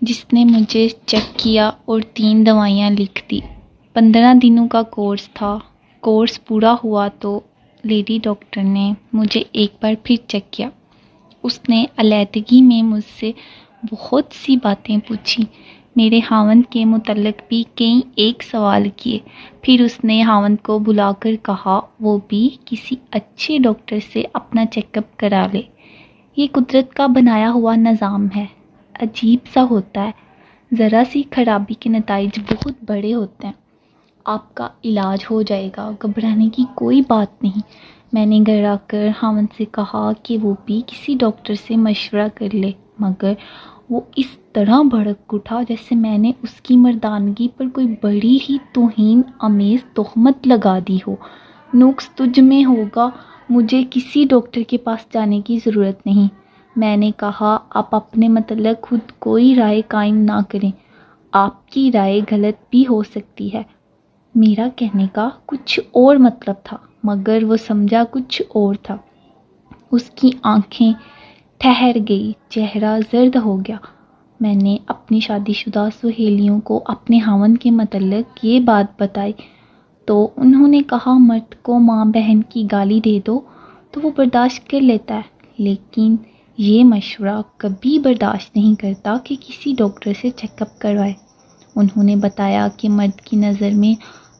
جس نے مجھے چیک کیا اور 3 دوائیاں لکھ دی۔ 15 دنوں کا کورس تھا۔ کورس پورا ہوا تو لیڈی ڈاکٹر نے مجھے ایک بار پھر چیک کیا۔ اس نے علیحدگی میں مجھ سے بہت سی باتیں پوچھی، میرے خاوند کے متعلق بھی کئی ایک سوال کیے۔ پھر اس نے خاوند کو بلا کر کہا وہ بھی کسی اچھے ڈاکٹر سے اپنا چیک اپ کرا لے۔ یہ قدرت کا بنایا ہوا نظام ہے، عجیب سا ہوتا ہے۔ ذرا سی خرابی کے نتائج بہت بڑے ہوتے ہیں۔ آپ کا علاج ہو جائے گا، گھبرانے کی کوئی بات نہیں۔ میں نے گھر آ کر خاوند سے کہا کہ وہ بھی کسی ڈاکٹر سے مشورہ کر لے، مگر وہ اس طرح بھڑک اٹھا جیسے میں نے اس کی مردانگی پر کوئی بڑی ہی توہین آمیز تہمت لگا دی ہو۔ نقص تجھ میں ہوگا، مجھے کسی ڈاکٹر کے پاس جانے کی ضرورت نہیں۔ میں نے کہا آپ اپنے متعلق خود کوئی رائے قائم نہ کریں، آپ کی رائے غلط بھی ہو سکتی ہے۔ میرا کہنے کا کچھ اور مطلب تھا، مگر وہ سمجھا کچھ اور تھا۔ اس کی آنکھیں ٹھہر گئی، چہرہ زرد ہو گیا۔ میں نے اپنی شادی شدہ سہیلیوں کو اپنے خاوند کے متعلق یہ بات بتائی تو انہوں نے کہا مرد کو ماں بہن کی گالی دے دو تو وہ برداشت کر لیتا ہے، لیکن یہ مشورہ کبھی برداشت نہیں کرتا کہ کسی ڈاکٹر سے چیک اپ کروائے۔ انہوں نے بتایا کہ مرد کی نظر میں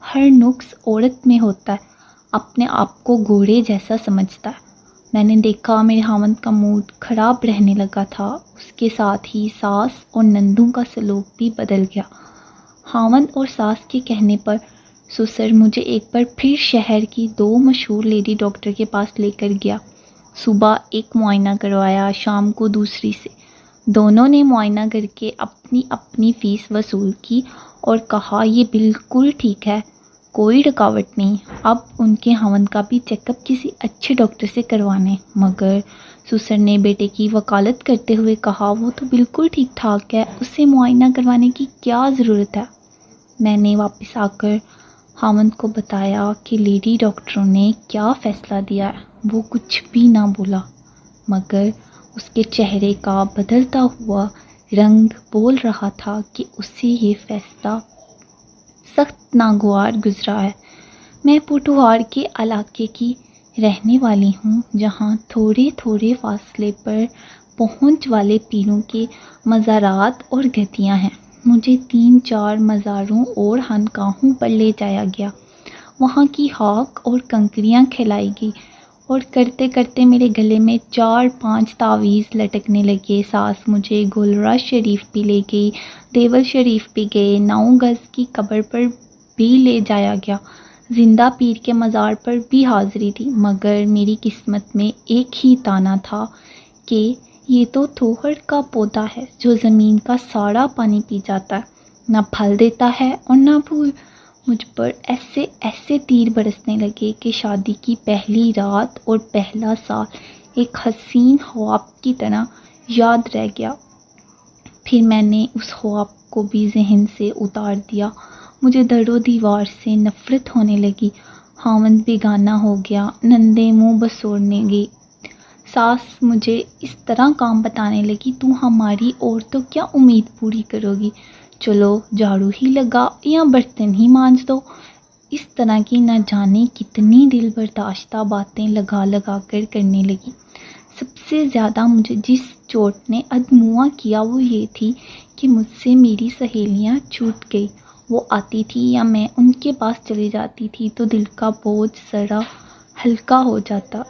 ہر نقص عورت میں ہوتا ہے، اپنے آپ کو گھوڑے جیسا سمجھتا ہے۔ میں نے دیکھا میرے خاوند کا موڈ خراب رہنے لگا تھا، اس کے ساتھ ہی ساس اور نندوں کا سلوک بھی بدل گیا۔ خاوند اور ساس کے کہنے پر سسر مجھے ایک بار پھر شہر کی 2 مشہور لیڈی ڈاکٹر کے پاس لے کر گیا۔ صبح ایک معائنہ کروایا، شام کو دوسری سے۔ دونوں نے معائنہ کر کے اپنی اپنی فیس وصول کی اور کہا یہ بالکل ٹھیک ہے، کوئی رکاوٹ نہیں، اب ان کے خاوند کا بھی چیک اپ کسی اچھے ڈاکٹر سے کروانے۔ مگر سسر نے بیٹے کی وکالت کرتے ہوئے کہا وہ تو بالکل ٹھیک ٹھاک ہے، اسے معائنہ کروانے کی کیا ضرورت ہے۔ میں نے واپس آ کر خاوند کو بتایا کہ لیڈی ڈاکٹروں نے کیا فیصلہ دیا ہے۔ وہ کچھ بھی نہ بولا، مگر اس کے چہرے کا بدلتا ہوا رنگ بول رہا تھا کہ اسے یہ فیصلہ سخت ناگوار گزرا ہے۔ میں پوٹھوہار کے علاقے کی رہنے والی ہوں، جہاں تھوڑے تھوڑے فاصلے پر پہنچ والے پیروں کے مزارات اور گدیاں ہیں۔ مجھے 3-4 مزاروں اور خانقاہوں پر لے جایا گیا، وہاں کی خاک اور کنکریاں کھلائی گئی، اور کرتے کرتے میرے گلے میں 4-5 تعویذ لٹکنے لگے۔ ساس مجھے گولڑا شریف بھی لے گئی، دیول شریف بھی گئے، 9 گز کی قبر پر بھی لے جایا گیا، زندہ پیر کے مزار پر بھی حاضری دی، مگر میری قسمت میں ایک ہی تانا تھا کہ یہ تو تھوہر کا پودا ہے جو زمین کا سارا پانی پی جاتا ہے، نہ پھل دیتا ہے اور نہ پھول۔ مجھ پر ایسے ایسے تیر برسنے لگے کہ شادی کی پہلی رات اور پہلا سال ایک حسین خواب کی طرح یاد رہ گیا۔ پھر میں نے اس خواب کو بھی ذہن سے اتار دیا۔ مجھے در و دیوار سے نفرت ہونے لگی، خاوند بیگانہ ہو گیا، نندیں منہ بسوڑنے گئی، ساس مجھے اس طرح کام بتانے لگی تو ہماری اور تو کیا امید پوری کرو گی، چلو جھاڑو ہی لگا یا برتن ہی مانجھ دو۔ اس طرح کی نہ جانے کتنی دل برداشتہ باتیں لگا لگا کر کرنے لگی۔ سب سے زیادہ مجھے جس چوٹ نے ادموا کیا وہ یہ تھی کہ مجھ سے میری سہیلیاں چھوٹ گئی۔ وہ آتی تھی یا میں ان کے پاس چلی جاتی تھی تو دل کا بوجھ ذرا ہلکا ہو جاتا۔